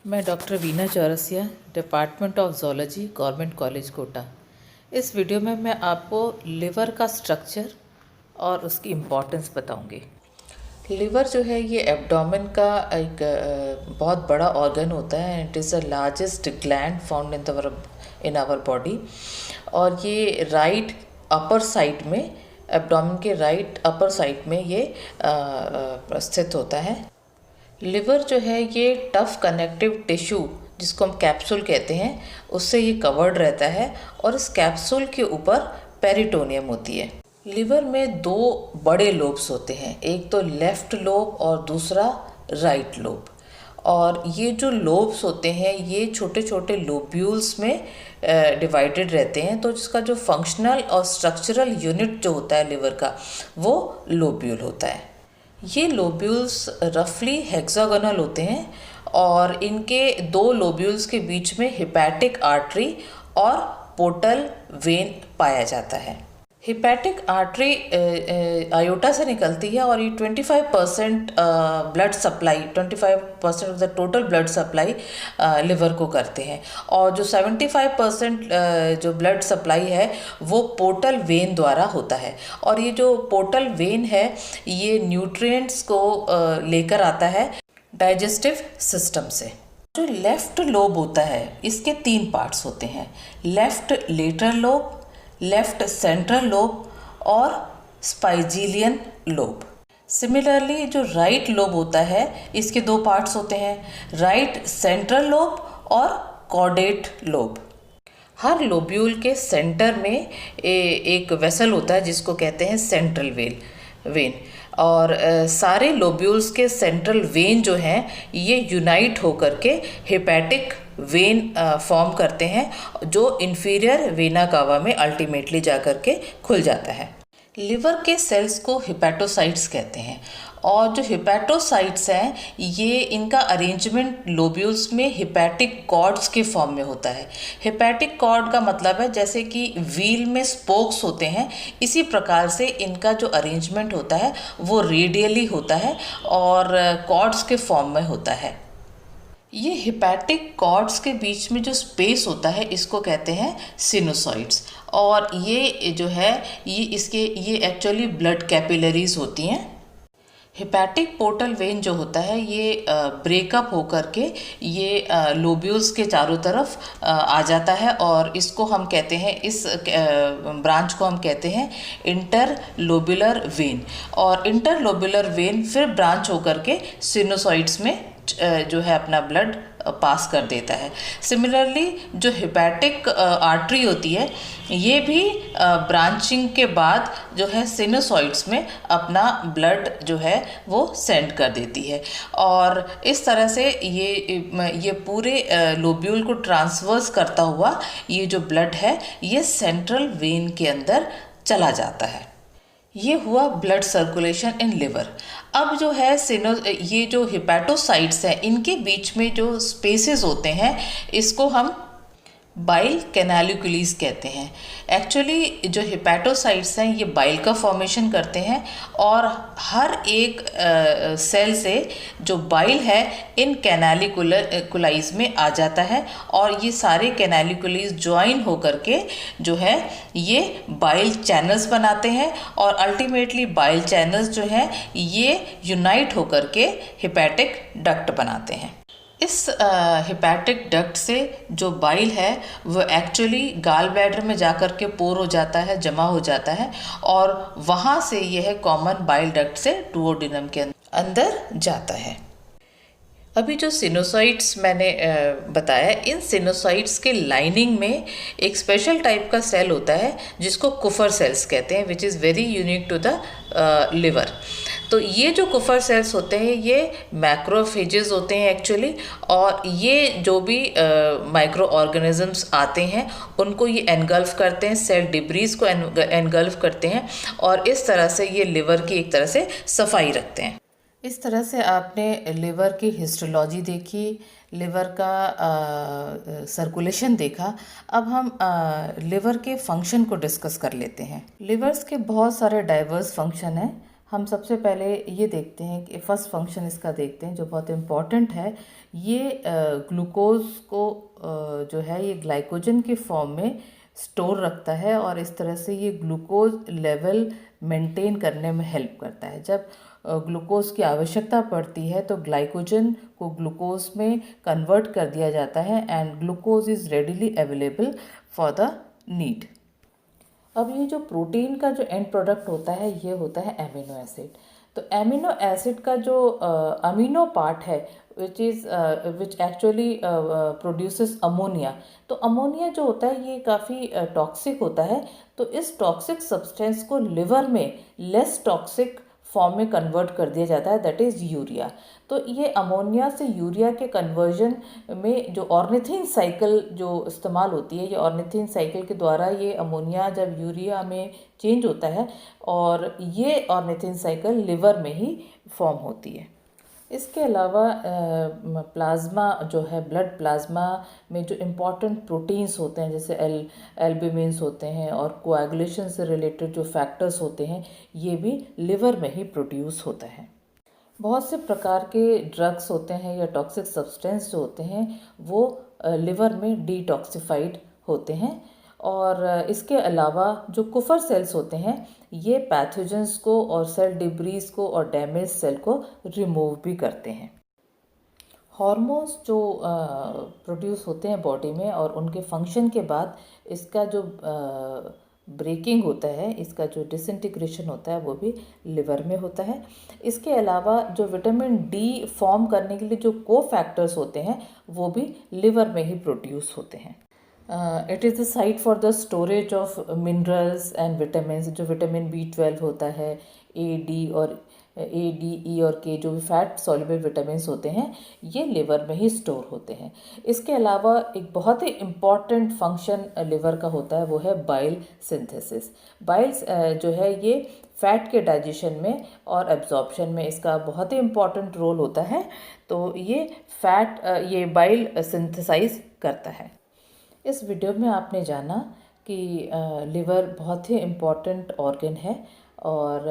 मैं doctor Veena Chaurasia, department of zoology, government college Kota. इस video में मैं आपको लिवर का स्ट्रक्चर और उसकी इम्पोर्टेंस बताऊंगी। लिवर जो है ये एब्डोमेन का एक बहुत बड़ा ऑर्गन होता है। It is the largest gland found in our body. और ये राइट अपर साइड में, एब्डोमेन के राइट अपर साइड में ये स्थित होता है। लिवर जो है ये टफ कनेक्टिव टिश्यू, जिसको हम कैप्सूल कहते हैं, उससे ये कवर्ड रहता है और इस कैप्सूल के ऊपर पेरिटोनियम होती है। लिवर में दो बड़े लोब्स होते हैं, एक तो लेफ़्ट लोब और दूसरा राइट लोब। और ये जो लोब्स होते हैं ये छोटे छोटे लोब्यूल्स में डिवाइडेड रहते हैं। तो जिसका जो फंक्शनल और स्ट्रक्चरल यूनिट जो होता है लिवर का, वो लोब्यूल होता है। ये लोब्यूल्स रफली हेक्सागोनल होते हैं और इनके दो लोब्यूल्स के बीच में हिपैटिक आर्टरी और पोर्टल वेन पाया जाता है। हिपैटिक आर्टरी आयोटा से निकलती है और ये 25% blood supply, 25% of the total blood supply liver को करते हैं। और जो 75% जो ब्लड सप्लाई है वो पोर्टल वेन द्वारा होता है। और ये जो पोर्टल वेन है ये न्यूट्रिएंट्स को लेकर आता है डाइजेस्टिव सिस्टम से। जो लेफ़्ट लोब होता है इसके 3 पार्ट्स होते हैं, left lateral lobe, left central lobe और स्पाइजीलियन लोब। सिमिलरली जो राइट लोब होता है इसके 2 पार्ट्स होते हैं, राइट सेंट्रल लोब और कॉर्डेट लोब। हर लोब्यूल के सेंटर में एक वेसल होता है जिसको कहते हैं सेंट्रल वेन। और सारे लोब्यूल्स के सेंट्रल वेन जो हैं ये यूनाइट होकर के हेपेटिक वेन फॉर्म करते हैं, जो इन्फीरियर वेना कावा में अल्टीमेटली जाकर के खुल जाता है। लिवर के सेल्स को हिपैटोसाइट्स कहते हैं। और जो हिपैटोसाइट्स हैं ये इनका अरेंजमेंट लोब्यूल्स में हिपैटिक कॉर्ड्स के फॉर्म में होता है। हिपैटिक कॉर्ड का मतलब है जैसे कि व्हील में स्पोक्स होते हैं, इसी प्रकार से इनका जो अरेंजमेंट होता है वो रेडियली होता है और कॉर्ड्स के फॉर्म में होता है। ये हिपैटिक कॉर्ड्स के बीच में जो स्पेस होता है इसको कहते हैं सिनोसॉइड्स। और ये जो है ये एक्चुअली ब्लड कैपिलरीज होती हैं। हिपैटिक पोर्टल वेन जो होता है ये ब्रेकअप होकर के ये लोब्यूल्स के चारों तरफ आ जाता है और इसको हम कहते हैं, इस ब्रांच को हम कहते हैं इंटरलोबुलर वेन। और इंटरलोबुलर वेन फिर ब्रांच होकर के सिनोसॉइड्स में जो है अपना ब्लड पास कर देता है। सिमिलरली जो हिपैटिक आर्टरी होती है ये भी ब्रांचिंग के बाद जो है सिनोसॉइड्स में अपना ब्लड जो है वो सेंड कर देती है। और इस तरह से ये पूरे लोब्यूल को ट्रांसवर्स करता हुआ ये जो ब्लड है ये सेंट्रल वेन के अंदर चला जाता है। ये हुआ ब्लड सर्कुलेशन इन लिवर। अब जो है ये जो हिपैटोसाइट्स हैं इनके बीच में जो स्पेसेस होते हैं इसको हम बाइल कैनालिकुलीज कहते हैं। एक्चुअली जो हिपैटोसाइट्स हैं ये बाइल का फॉर्मेशन करते हैं और हर एक सेल से जो बाइल है इन कैनालिकुलाइज में आ जाता है और ये सारे कैनालिकुलीज ज्वाइन होकर के जो है ये बाइल चैनल्स बनाते हैं और अल्टीमेटली बाइल चैनल्स जो हैं ये यूनाइट होकर के हिपैटिक डक्ट बनाते हैं। इस हिपैटिक डक्ट से जो बाइल है वो एक्चुअली गाल ब्लैडर में जाकर के पोर हो जाता है, जमा हो जाता है और वहाँ से यह कॉमन बाइल डक्ट से डुओडेनम के अंदर जाता है। अभी जो सिनोसाइट्स मैंने बताया, इन सिनोसाइट्स के लाइनिंग में एक स्पेशल टाइप का सेल होता है जिसको कुफर सेल्स कहते हैं, which is very unique to the liver. तो ये जो कुफर सेल्स होते हैं ये मैक्रोफेजेस होते हैं एक्चुअली। और ये जो भी माइक्रो ऑर्गेनिजम्स आते हैं उनको ये एनगल्फ करते हैं, सेल डिब्रीज को एनगल्फ करते हैं और इस तरह से ये लिवर की एक तरह से सफाई रखते हैं। इस तरह से आपने लिवर की हिस्टोलॉजी देखी, लिवर का सर्कुलेशन देखा। अब हम लिवर के फंक्शन को डिस्कस कर लेते हैं। लिवर्स के बहुत सारे डाइवर्स फंक्शन हैं। हम सबसे पहले ये देखते हैं कि फर्स्ट फंक्शन इसका देखते हैं जो बहुत इम्पॉर्टेंट है। ये ग्लूकोज को जो है ये ग्लाइकोजन के फॉर्म में स्टोर रखता है और इस तरह से ये ग्लूकोज लेवल मेंटेन करने में हेल्प करता है। जब ग्लूकोज की आवश्यकता पड़ती है तो ग्लाइकोजन को ग्लूकोज में कन्वर्ट कर दिया जाता है and glucose is readily available for the need. अब ये जो प्रोटीन का जो एंड प्रोडक्ट होता है ये होता है एमिनो एसिड। तो एमिनो एसिड का जो अमीनो पार्ट है विच एक्चुअली प्रोड्यूसेस अमोनिया। तो अमोनिया जो होता है ये काफ़ी टॉक्सिक होता है। तो इस टॉक्सिक सब्सटेंस को लिवर में लेस टॉक्सिक फॉर्म में कन्वर्ट कर दिया जाता है, दैट इज़ यूरिया। तो ये अमोनिया से यूरिया के कन्वर्जन में जो ऑर्निथिन साइकिल जो इस्तेमाल होती है, ये ऑर्निथिन साइकिल के द्वारा ये अमोनिया जब यूरिया में चेंज होता है और ये ऑर्निथिन साइकिल लिवर में ही फॉर्म होती है। इसके अलावा प्लाज्मा जो है, ब्लड प्लाज्मा में जो इम्पॉर्टेंट प्रोटीन्स होते हैं जैसे एल्ब्यूमिन्स होते हैं और कोएगुलेशन से रिलेटेड जो फैक्टर्स होते हैं ये भी लिवर में ही प्रोड्यूस होता है। बहुत से प्रकार के ड्रग्स होते हैं या टॉक्सिक सब्सटेंस जो होते हैं वो लिवर में डिटॉक्सिफाइड होते हैं और इसके अलावा जो कुफर सेल्स होते हैं ये पैथोजेंस को और सेल डिब्रीज को और डैमेज सेल को रिमूव भी करते हैं। हॉर्मोन्स जो प्रोड्यूस होते हैं बॉडी में और उनके फंक्शन के बाद इसका जो ब्रेकिंग होता है, इसका जो डिसइंटीग्रेशन होता है वो भी लिवर में होता है। इसके अलावा जो विटामिन डी फॉर्म करने के लिए जो को फैक्टर्स होते हैं वो भी लिवर में ही प्रोड्यूस होते हैं। It is the site for the storage of minerals and vitamin. जो विटामिन B12 होता है, ए डी ई और के जो भी फैट सॉल्युबल विटामिन होते हैं ये लिवर में ही स्टोर होते हैं। इसके अलावा एक बहुत ही इम्पॉर्टेंट फंक्शन लिवर का होता है वो है बाइल सिंथेसिस। बाइल्स जो है ये फैट के डाइजेशन में और एब्जॉर्प्शन में इसका बहुत ही इम्पॉर्टेंट रोल होता है। तो ये फैट ये बाइल सिंथेसाइज करता है। इस वीडियो में आपने जाना कि लिवर बहुत ही इम्पॉर्टेंट ऑर्गन है और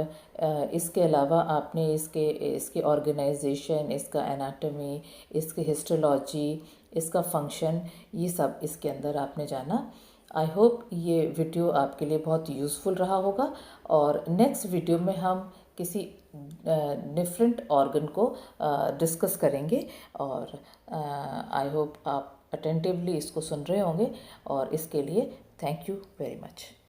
इसके अलावा आपने इसके ऑर्गेनाइजेशन, इसका एनाटॉमी, इसकी हिस्टोलॉजी, इसका फंक्शन, ये सब इसके अंदर आपने जाना। आई होप ये वीडियो आपके लिए बहुत यूज़फुल रहा होगा और नेक्स्ट वीडियो में हम किसी डिफरेंट ऑर्गन को डिस्कस करेंगे और आई होप आप अटेंटिवली इसको सुन रहे होंगे और इसके लिए थैंक यू वेरी मच।